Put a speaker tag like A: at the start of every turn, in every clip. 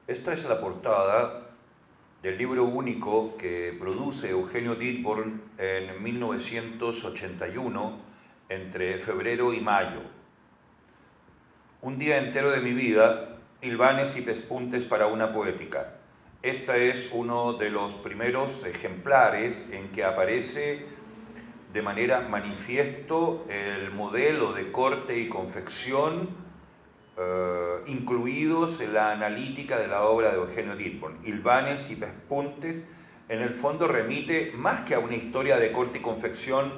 A: Esta es la portada del libro único que produce Eugenio Dittborn en 1981, entre febrero y mayo. Un día entero de mi vida, hilvanes y pespuntes para una poética. Este es uno de los primeros ejemplares en que aparece de manera manifiesto el modelo de corte y confección incluidos en la analítica de la obra de Eugenio Dittborn. Hilvanes y pespuntes, en el fondo remite más que a una historia de corte y confección,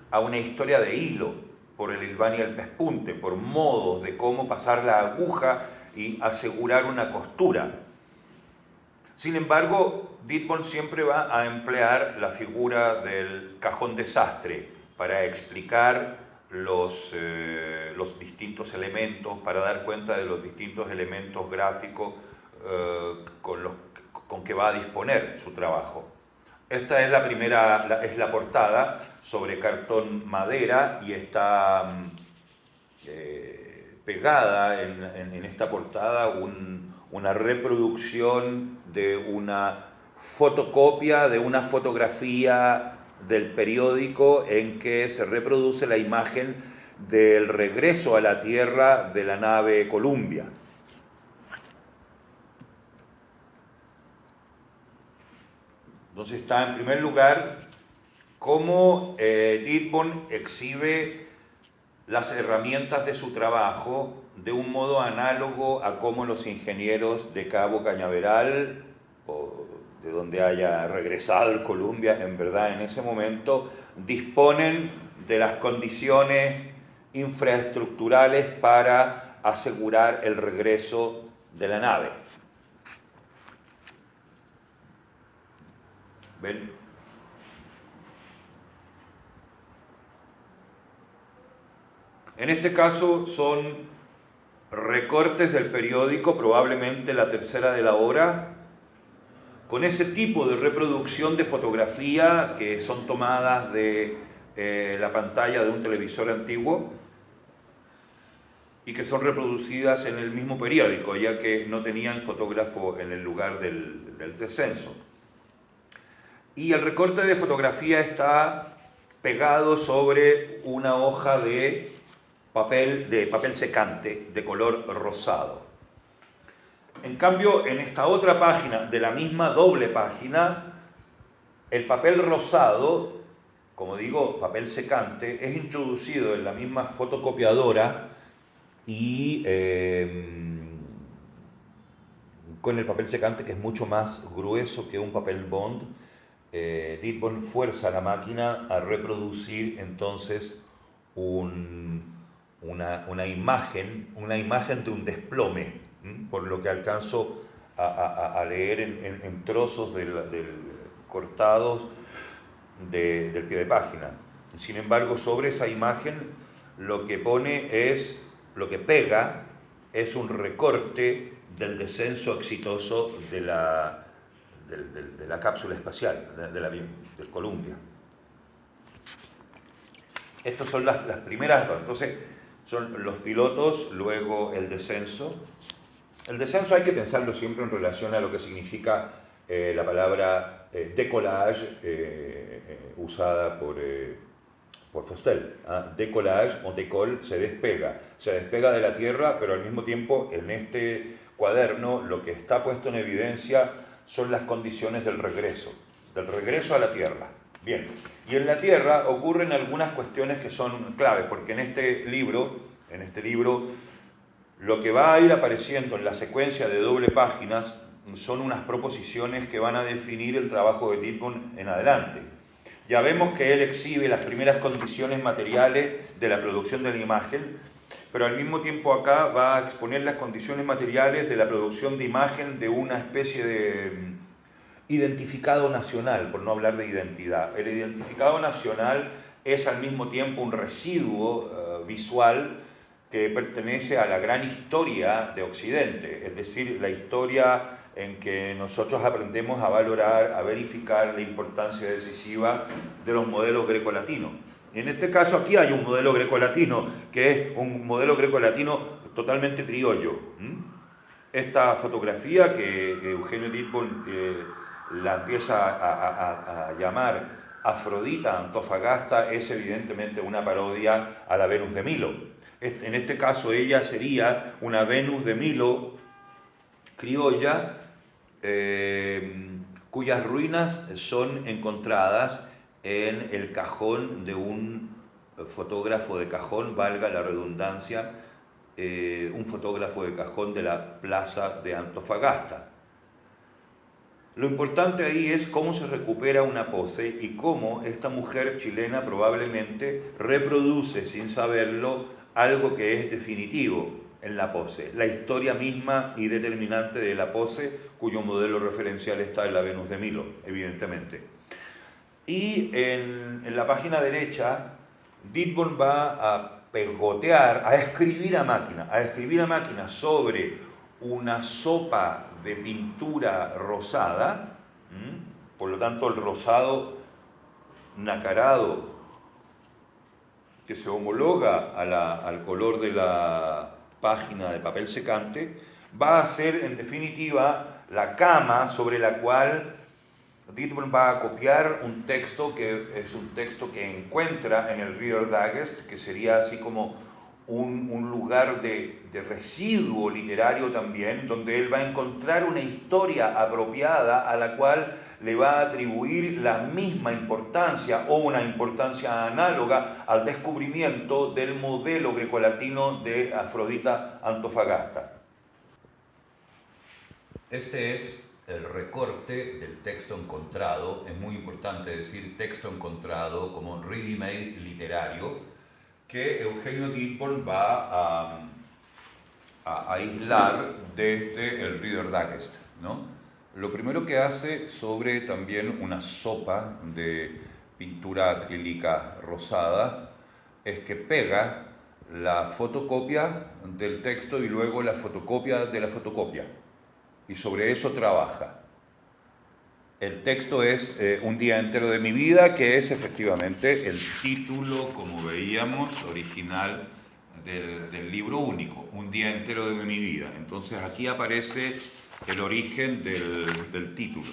A: a una historia de hilo, por el hilván y el pespunte, por modos de cómo pasar la aguja y asegurar una costura. Sin embargo, Dittborn siempre va a emplear la figura del cajón desastre para explicar los distintos elementos, para dar cuenta de los distintos elementos gráficos con que va a disponer su trabajo. Esta es la primera, es la portada sobre cartón madera y está pegada en esta portada una reproducción de una fotocopia de una fotografía del periódico en que se reproduce la imagen del regreso a la Tierra de la nave Columbia. Entonces está en primer lugar cómo Dittborn exhibe las herramientas de su trabajo de un modo análogo a cómo los ingenieros de Cabo Cañaveral o de donde haya regresado el Columbia, en verdad en ese momento, disponen de las condiciones infraestructurales para asegurar el regreso de la nave. ¿Ven? En este caso son recortes del periódico, probablemente la tercera de la hora, con ese tipo de reproducción de fotografía que son tomadas de la pantalla de un televisor antiguo y que son reproducidas en el mismo periódico, ya que no tenían fotógrafo en el lugar del descenso. Y el recorte de fotografía está pegado sobre una hoja de papel secante de color rosado. En cambio, en esta otra página, de la misma doble página, el papel rosado, como digo, papel secante, es introducido en la misma fotocopiadora y con el papel secante, que es mucho más grueso que un papel bond, Dittborn fuerza a la máquina a reproducir entonces una imagen de un desplome, por lo que alcanzo a leer en trozos cortados del pie de página. Sin embargo, sobre esa imagen lo que pega es un recorte del descenso exitoso de la cápsula espacial, del Columbia. Estas son las primeras dos. Entonces, son los pilotos, luego el descenso. El descenso hay que pensarlo siempre en relación a lo que significa la palabra décollage usada por Fostel. Décollage o décolle, se despega de la Tierra, pero al mismo tiempo en este cuaderno lo que está puesto en evidencia son las condiciones del regreso a la Tierra. Bien, y en la Tierra ocurren algunas cuestiones que son claves, porque en este libro, lo que va a ir apareciendo en la secuencia de doble páginas son unas proposiciones que van a definir el trabajo de Dittborn en adelante. Ya vemos que él exhibe las primeras condiciones materiales de la producción de la imagen, pero al mismo tiempo acá va a exponer las condiciones materiales de la producción de imagen de una especie de identificado nacional, por no hablar de identidad. El identificado nacional es al mismo tiempo un residuo visual que pertenece a la gran historia de Occidente, es decir, la historia en que nosotros aprendemos a valorar, a verificar la importancia decisiva de los modelos grecolatinos. Y en este caso aquí hay un modelo grecolatino, que es un modelo grecolatino totalmente criollo. Esta fotografía que Eugenio Dittborn la empieza a llamar Afrodita Antofagasta es evidentemente una parodia a la Venus de Milo. En este caso ella sería una Venus de Milo criolla, cuyas ruinas son encontradas en el cajón de un fotógrafo de cajón, valga la redundancia, un fotógrafo de cajón de la plaza de Antofagasta. Lo importante ahí es cómo se recupera una pose y cómo esta mujer chilena probablemente reproduce sin saberlo algo que es definitivo en la pose, la historia misma y determinante de la pose, cuyo modelo referencial está en la Venus de Milo, evidentemente. Y en la página derecha, Dittborn va a pegotear, a escribir a máquina sobre una sopa de pintura rosada, por lo tanto el rosado nacarado que se homologa al color de la página de papel secante, va a ser en definitiva la cama sobre la cual Dittborn va a copiar un texto que es un texto que encuentra en el Reader Digest, que sería así como un lugar de residuo literario también, donde él va a encontrar una historia apropiada a la cual le va a atribuir la misma importancia o una importancia análoga al descubrimiento del modelo grecolatino de Afrodita Antofagasta. Este es el recorte del texto encontrado. Es muy importante decir texto encontrado como un ready-made literario que Eugenio Dittborn va a aislar desde el Reader Digest, ¿no? Lo primero que hace sobre también una sopa de pintura acrílica rosada es que pega la fotocopia del texto y luego la fotocopia de la fotocopia, y sobre eso trabaja. El texto es Un día entero de mi vida, que es efectivamente el título, como veíamos, original del libro único, Un día entero de mi vida. Entonces aquí aparece el origen del título.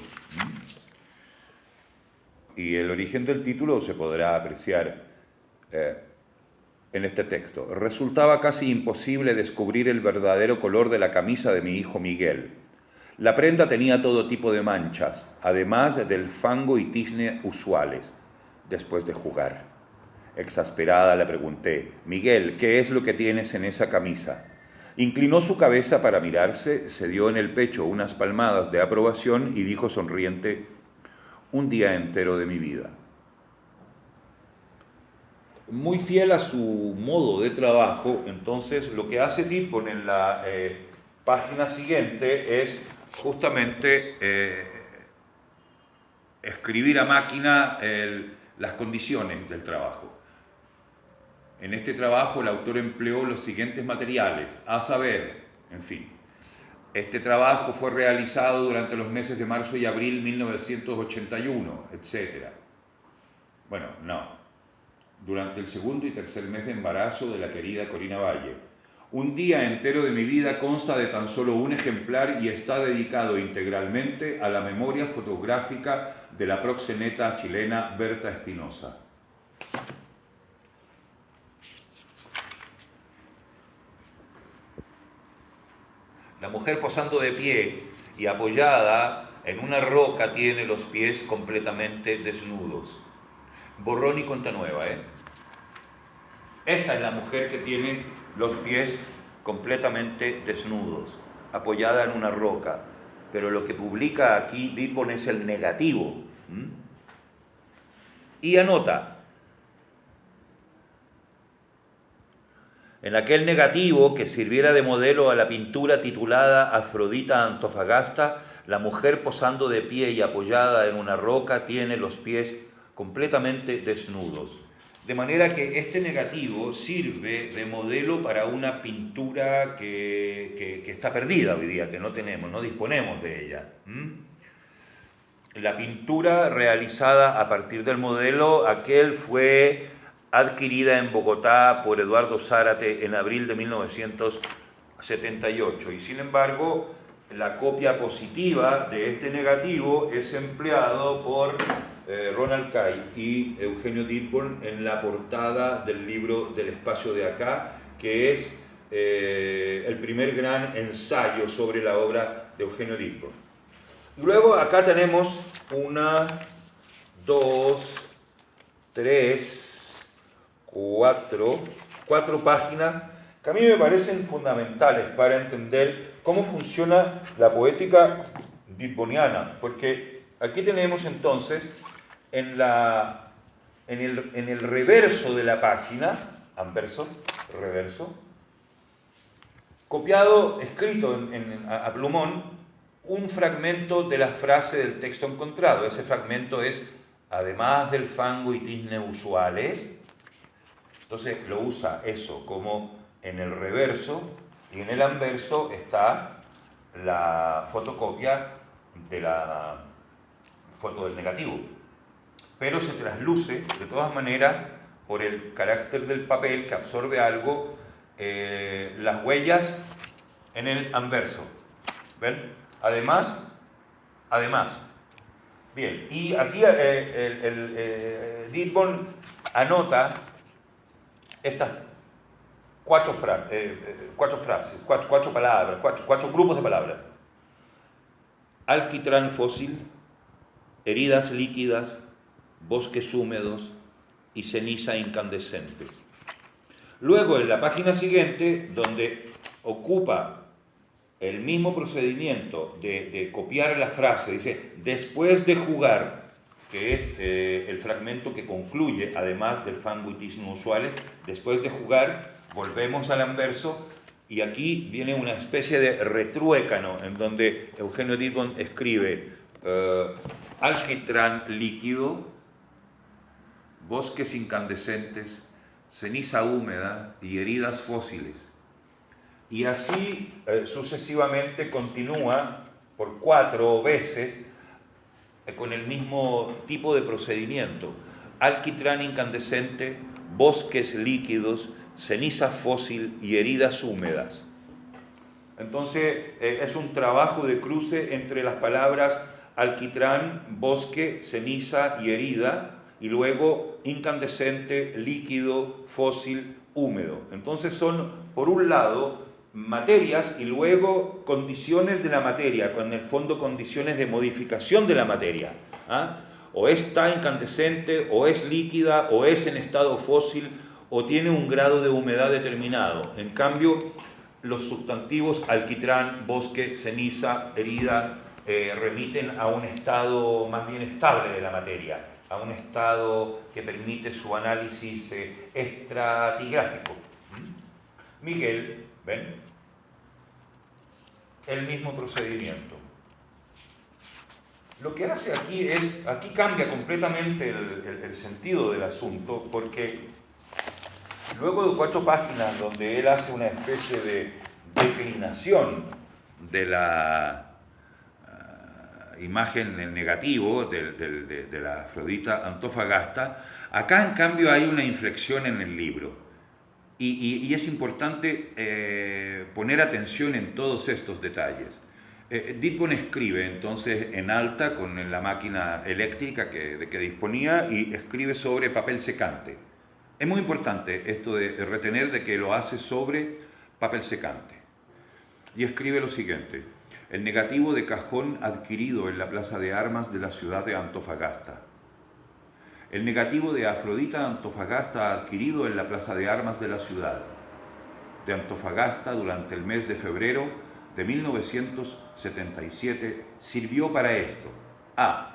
A: Y el origen del título se podrá apreciar en este texto. Resultaba casi imposible descubrir el verdadero color de la camisa de mi hijo Miguel. La prenda tenía todo tipo de manchas, además del fango y tizne usuales, después de jugar. Exasperada le pregunté: Miguel, ¿qué es lo que tienes en esa camisa? Inclinó su cabeza para mirarse, se dio en el pecho unas palmadas de aprobación y dijo sonriente: un día entero de mi vida. Muy fiel a su modo de trabajo, entonces lo que hace Dittborn en la página siguiente es justamente escribir a máquina las condiciones del trabajo. En este trabajo el autor empleó los siguientes materiales, a saber, en fin, este trabajo fue realizado durante los meses de marzo y abril de 1981, etc. Bueno, no. Durante el segundo y tercer mes de embarazo de la querida Corina Valle. Un día entero de mi vida consta de tan solo un ejemplar y está dedicado integralmente a la memoria fotográfica de la proxeneta chilena Berta Espinosa. La mujer posando de pie y apoyada en una roca tiene los pies completamente desnudos. Borrón y cuenta nueva, ¿eh? Esta es la mujer que tiene los pies completamente desnudos, apoyada en una roca. Pero lo que publica aquí Dittborn es el negativo. Y anota: en aquel negativo que sirviera de modelo a la pintura titulada Afrodita Antofagasta, la mujer posando de pie y apoyada en una roca tiene los pies completamente desnudos. De manera que este negativo sirve de modelo para una pintura que está perdida hoy día, que no tenemos, no disponemos de ella. La pintura realizada a partir del modelo, aquel fue adquirida en Bogotá por Eduardo Zárate en abril de 1960. 78. Y sin embargo, la copia positiva de este negativo es empleado por Ronald Kay y Eugenio Dittborn en la portada del libro Del espacio de acá, que es el primer gran ensayo sobre la obra de Eugenio Dittborn. Luego acá tenemos 1, 2, 3, 4 páginas que a mí me parecen fundamentales para entender cómo funciona la poética dittborniana, porque aquí tenemos entonces en el reverso de la página, anverso, reverso, copiado, escrito a plumón, un fragmento de la frase del texto encontrado. Ese fragmento es: además del fango y tizne usuales. Entonces lo usa eso como en el reverso, y en el anverso está la fotocopia de la foto del negativo. Pero se trasluce de todas maneras por el carácter del papel que absorbe algo, las huellas en el anverso. ¿Ven? Además. Bien, y aquí Dittborn anota estas cuatro palabras, cuatro grupos de palabras: alquitrán fósil, heridas líquidas, bosques húmedos y ceniza incandescente. Luego, en la página siguiente, donde ocupa el mismo procedimiento de copiar la frase, dice: después de jugar, que es el fragmento que concluye, además del fango y tizne usuales, después de jugar, volvemos al anverso, y aquí viene una especie de retruécano, en donde Eugenio Dittborn escribe alquitrán líquido, bosques incandescentes, ceniza húmeda y heridas fósiles. Y así sucesivamente continúa por 4 veces con el mismo tipo de procedimiento: alquitrán incandescente, bosques líquidos, ceniza fósil y heridas húmedas. Entonces es un trabajo de cruce entre las palabras alquitrán, bosque, ceniza y herida, y luego incandescente, líquido, fósil, húmedo. Entonces son, por un lado, materias y luego condiciones de la materia, con en el fondo condiciones de modificación de la materia. O está incandescente, o es líquida, o es en estado fósil, o tiene un grado de humedad determinado. En cambio, los sustantivos alquitrán, bosque, ceniza, herida remiten a un estado más bien estable de la materia, a un estado que permite su análisis estratigráfico. Miguel, ¿ven? El mismo procedimiento. Lo que hace aquí aquí cambia completamente el sentido del asunto, porque luego de 4 páginas donde él hace una especie de declinación de la imagen en negativo de la Afrodita Antofagasta, acá en cambio hay una inflexión en el libro. Y es importante poner atención en todos estos detalles. Dittborn escribe entonces en alta con la máquina eléctrica de que disponía, y escribe sobre papel secante. Es muy importante esto de retener de que lo hace sobre papel secante. Y escribe lo siguiente: el negativo de cajón adquirido en la plaza de armas de la ciudad de Antofagasta. El negativo de Afrodita Antofagasta adquirido en la plaza de armas de la ciudad de Antofagasta durante el mes de febrero de 1977 sirvió para esto: A.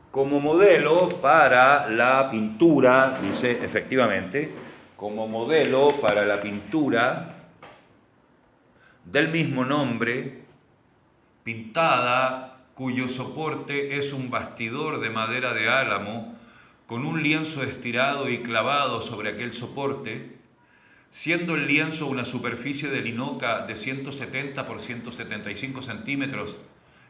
A: Como modelo para la pintura, dice efectivamente, como modelo para la pintura del mismo nombre, pintada, cuyo soporte es un bastidor de madera de álamo, con un lienzo estirado y clavado sobre aquel soporte, siendo el lienzo una superficie de linoca de 170 por 175 centímetros,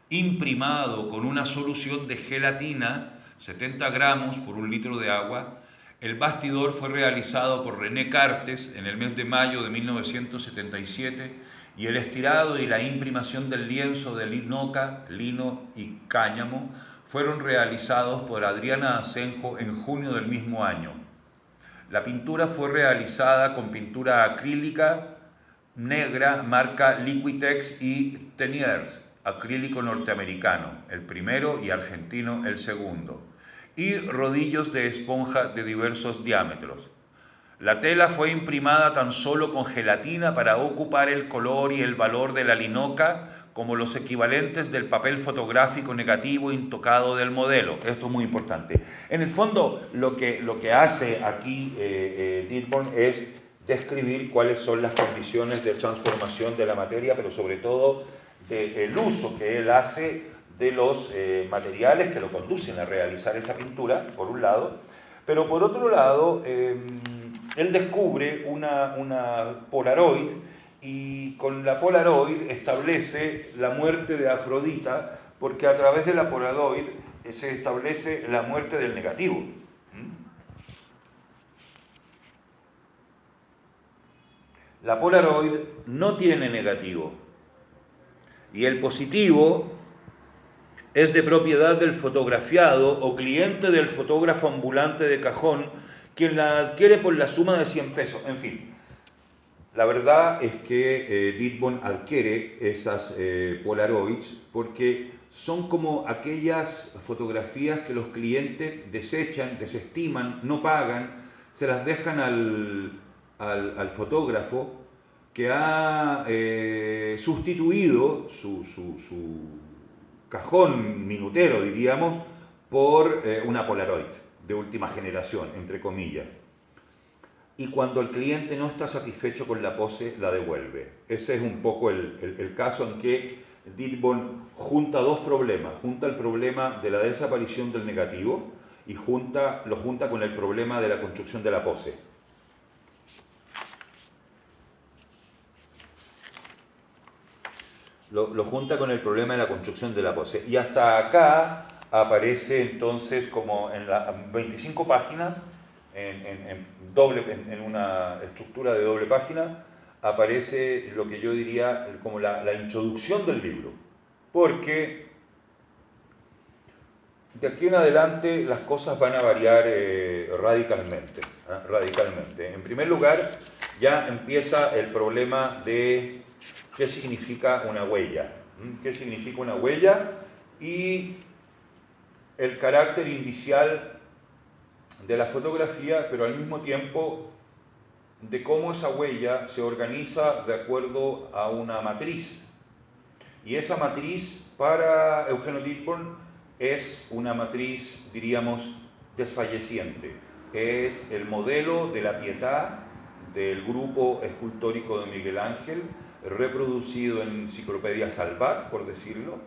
A: imprimado con una solución de gelatina, 70 gramos por 1 litro de agua, El bastidor fue realizado por René Cartes en el mes de mayo de 1977 y el estirado y la imprimación del lienzo de linoca, lino y cáñamo fueron realizados por Adriana Asenjo en junio del mismo año. La pintura fue realizada con pintura acrílica negra marca Liquitex y Teniers, acrílico norteamericano, el primero, y argentino, el segundo, y rodillos de esponja de diversos diámetros. La tela fue imprimada tan solo con gelatina para ocupar el color y el valor de la linoca como los equivalentes del papel fotográfico negativo intocado del modelo. Esto es muy importante. En el fondo, lo que hace aquí Dillborn es describir cuáles son las condiciones de transformación de la materia, pero sobre todo del uso que él hace de los materiales que lo conducen a realizar esa pintura, por un lado, pero por otro lado, él descubre una Polaroid y con la Polaroid establece la muerte de Afrodita, porque a través de la Polaroid se establece la muerte del negativo. La Polaroid no tiene negativo y el positivo es de propiedad del fotografiado o cliente del fotógrafo ambulante de cajón, quien la adquiere por la suma de 100 pesos. En fin, la verdad es que Dillborn adquiere esas Polaroids porque son como aquellas fotografías que los clientes desechan, desestiman, no pagan, se las dejan al fotógrafo que ha sustituido su cajón minutero, diríamos, por una Polaroid de última generación, entre comillas. Y cuando el cliente no está satisfecho con la pose, la devuelve. Ese es un poco el caso en que Dillborn junta dos problemas. Junta el problema de la desaparición del negativo y lo junta con el problema de la construcción de la pose. Lo junta con el problema de la construcción de la pose. Y hasta acá aparece entonces como en las 25 páginas, en una estructura de doble página, aparece lo que yo diría como la introducción del libro. Porque de aquí en adelante las cosas van a variar radicalmente. En primer lugar, ya empieza el problema de qué significa una huella. ¿Qué significa una huella? Y el carácter indicial de la fotografía, pero al mismo tiempo de cómo esa huella se organiza de acuerdo a una matriz. Y esa matriz para Eugenio Dillborn es una matriz, diríamos, desfalleciente. Es el modelo de la Pietà del grupo escultórico de Miguel Ángel, reproducido en Enciclopedia Salvat, por decirlo,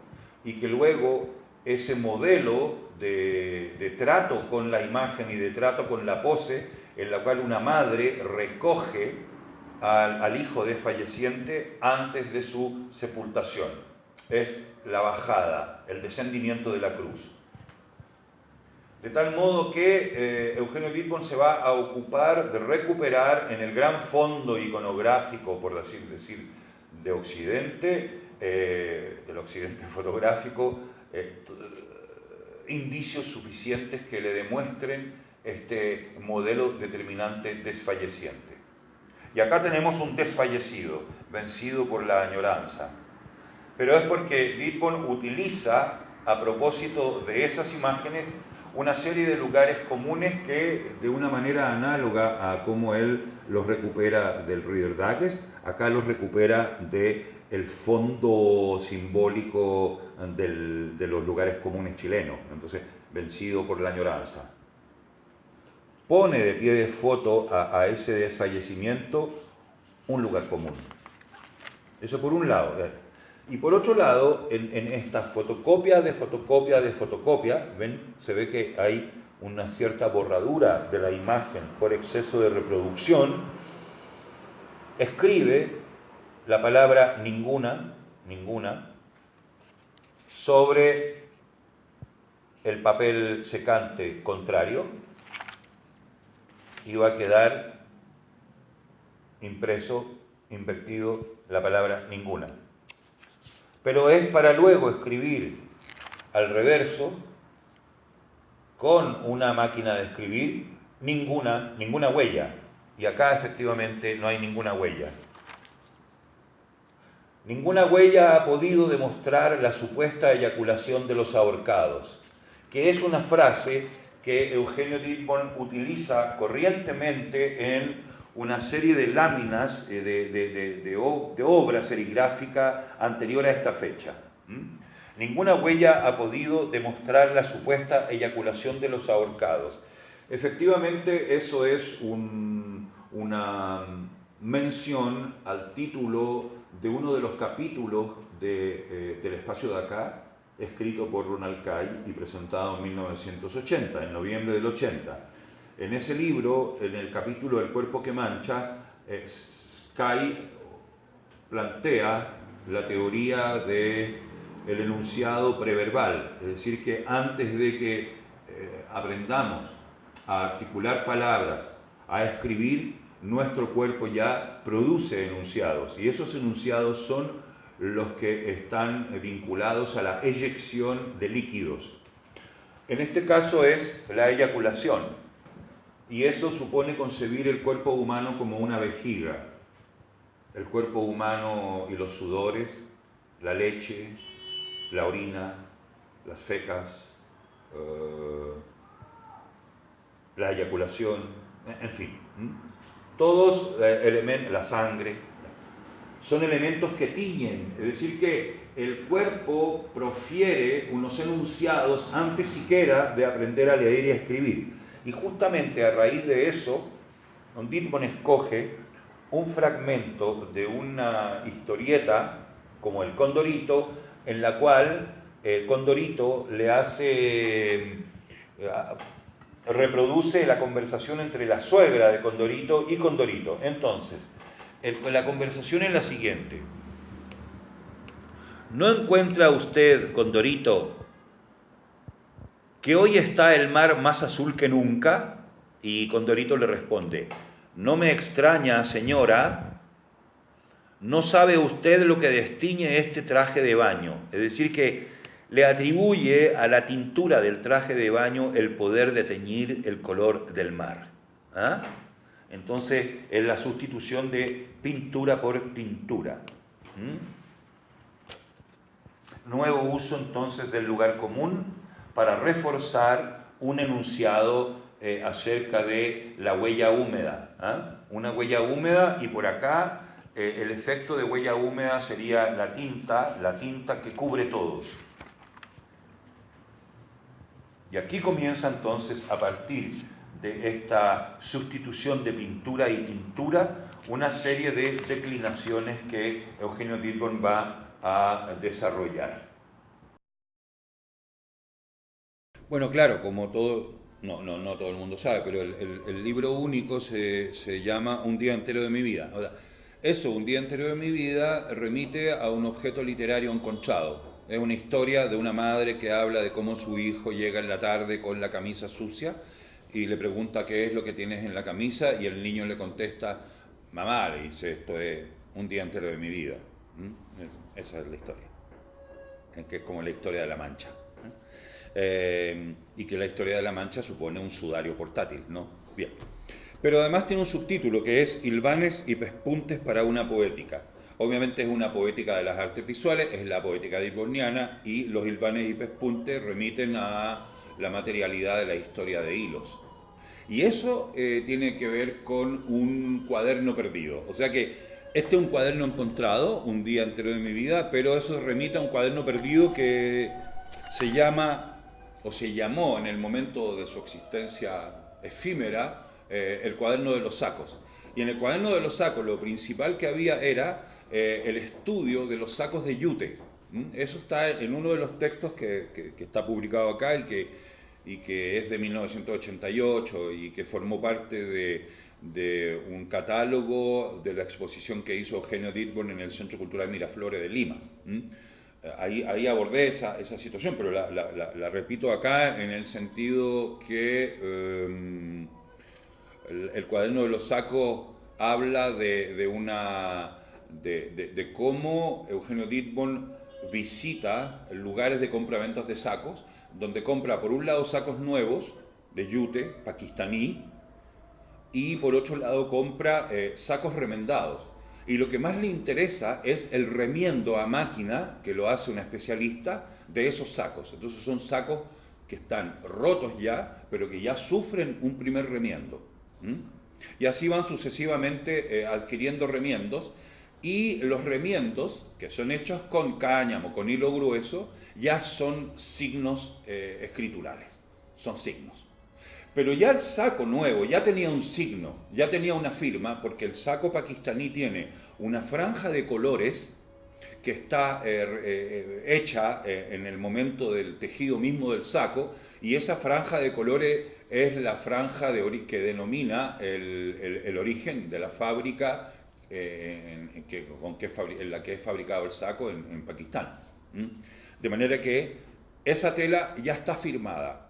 A: y que luego ese modelo de trato con la imagen y de trato con la pose, en la cual una madre recoge al hijo desfalleciente antes de su sepultación. Es la bajada, el descendimiento de la cruz. De tal modo que Eugenio Dillborn se va a ocupar de recuperar en el gran fondo iconográfico, por así decir, de Occidente, del Occidente fotográfico, indicios suficientes que le demuestren este modelo determinante desfalleciente. Y acá tenemos un desfallecido, vencido por la añoranza. Pero es porque Dillborn utiliza, a propósito de esas imágenes, una serie de lugares comunes que, de una manera análoga a cómo él los recupera del Reader Digest, acá los recupera del fondo simbólico de los lugares comunes chilenos. Entonces, vencido por la añoranza. Pone de pie de foto a ese desfallecimiento un lugar común. Eso por un lado. Y por otro lado, en esta fotocopia de fotocopia, ¿ven? Se ve que hay una cierta borradura de la imagen por exceso de reproducción. Escribe la palabra ninguna, sobre el papel secante contrario. iba a quedar impreso, invertido la palabra ninguna. Pero es para luego escribir al reverso, con una máquina de escribir, ninguna huella. Y acá efectivamente no hay ninguna huella. Ninguna huella ha podido demostrar la supuesta eyaculación de los ahorcados, que es una frase que Eugenio Dittborn utiliza corrientemente en una serie de láminas de obra serigráfica anterior a esta fecha. Ninguna huella ha podido demostrar la supuesta eyaculación de los ahorcados. Efectivamente, eso es una mención al título de uno de los capítulos del Espacio de Acá, escrito por Ronald Kay y presentado en 1980, en noviembre del 80. En ese libro, en el capítulo El cuerpo que mancha, Kay plantea la teoría del enunciado preverbal, es decir, que antes de que aprendamos a articular palabras, a escribir, nuestro cuerpo ya produce enunciados, y esos enunciados son los que están vinculados a la eyección de líquidos. En este caso es la eyaculación, y eso supone concebir el cuerpo humano como una vejiga. El cuerpo humano y los sudores, la leche, la orina, las fecas, la eyaculación, en fin. Todos elementos, la sangre, son elementos que tiñen, es decir que el cuerpo profiere unos enunciados antes siquiera de aprender a leer y a escribir. Y justamente a raíz de eso, Dittborn escoge un fragmento de una historieta, como el Condorito, en la cual el Condorito le reproduce la conversación entre la suegra de Condorito y Condorito. Entonces, la conversación es la siguiente. ¿No encuentra usted, Condorito, que hoy está el mar más azul que nunca? Y Condorito le responde, no me extraña, señora, no sabe usted lo que destiñe este traje de baño. Es decir, que le atribuye a la tintura del traje de baño el poder de teñir el color del mar. ¿Ah? Entonces, es la sustitución de pintura por tintura. Nuevo uso entonces del lugar común para reforzar un enunciado acerca de la huella húmeda. ¿Ah? Una huella húmeda, y por acá el efecto de huella húmeda sería la tinta que cubre todo. Y aquí comienza entonces, a partir de esta sustitución de pintura y tintura, una serie de declinaciones que Eugenio Dittborn va a desarrollar. Bueno, claro, como todo, no todo el mundo sabe, pero el libro único se llama Un día entero de mi vida. O sea, eso, un día entero de mi vida, remite a un objeto literario encontrado. Es una historia de una madre que habla de cómo su hijo llega en la tarde con la camisa sucia y le pregunta qué es lo que tienes en la camisa, y el niño le contesta, mamá, le dice, esto es un día entero de mi vida. Esa es la historia, que es como la historia de La Mancha. Y que la historia de La Mancha supone un sudario portátil, ¿no? Bien. Pero además tiene un subtítulo que es Hilvanes y pespuntes para una poética. Obviamente es una poética de las artes visuales, es la poética dittborniana, y los hilvanes y pespuntes remiten a la materialidad de la historia de hilos. Y eso tiene que ver con un cuaderno perdido. O sea que este es un cuaderno encontrado, un día entero de mi vida, pero eso remite a un cuaderno perdido que se llama, o se llamó en el momento de su existencia efímera, el cuaderno de los sacos. Y en el cuaderno de los sacos lo principal que había era el estudio de los sacos de yute. Eso está en uno de los textos que está publicado acá y que es de 1988 y que formó parte de un catálogo de la exposición que hizo Eugenio Dittborn en el Centro Cultural Miraflores de Lima. Ahí abordé esa situación, pero la repito acá en el sentido que
B: el cuaderno de los sacos habla de cómo Eugenio Dittborn visita lugares de compraventas de sacos, donde compra por un lado sacos nuevos de yute pakistaní y por otro lado compra sacos remendados. Y lo que más le interesa es el remiendo a máquina, que lo hace un especialista, de esos sacos. Entonces son sacos que están rotos ya, pero que ya sufren un primer remiendo. ¿Mm? Y así van sucesivamente adquiriendo remiendos, y los remiendos, que son hechos con cáñamo, con hilo grueso, ya son signos escriturales, son signos. Pero ya el saco nuevo ya tenía un signo, ya tenía una firma, porque el saco pakistaní tiene una franja de colores que está hecha en el momento del tejido mismo del saco, y esa franja de colores es la franja que denomina el origen de la fábrica en la que es fabricado el saco en Pakistán. ¿Mm? De manera que esa tela ya está firmada.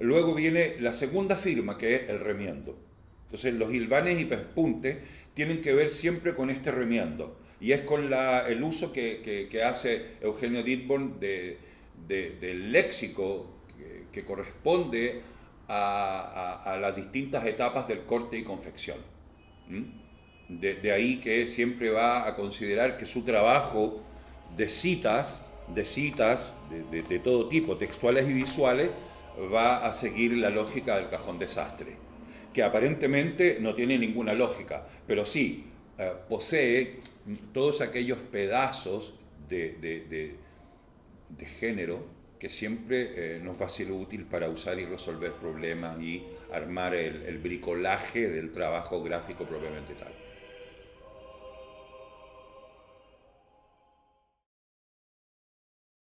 B: Luego viene la segunda firma, que es el remiendo. Entonces los hilvanes y pespuntes tienen que ver siempre con este remiendo, y es con el uso que hace Eugenio Dittborn del léxico que corresponde a las distintas etapas del corte y confección. De ahí que siempre va a considerar que su trabajo de citas de todo tipo, textuales y visuales, va a seguir la lógica del cajón desastre, que aparentemente no tiene ninguna lógica, pero sí posee todos aquellos pedazos de género que siempre nos va a ser útil para usar y resolver problemas y armar el bricolaje del trabajo gráfico propiamente tal.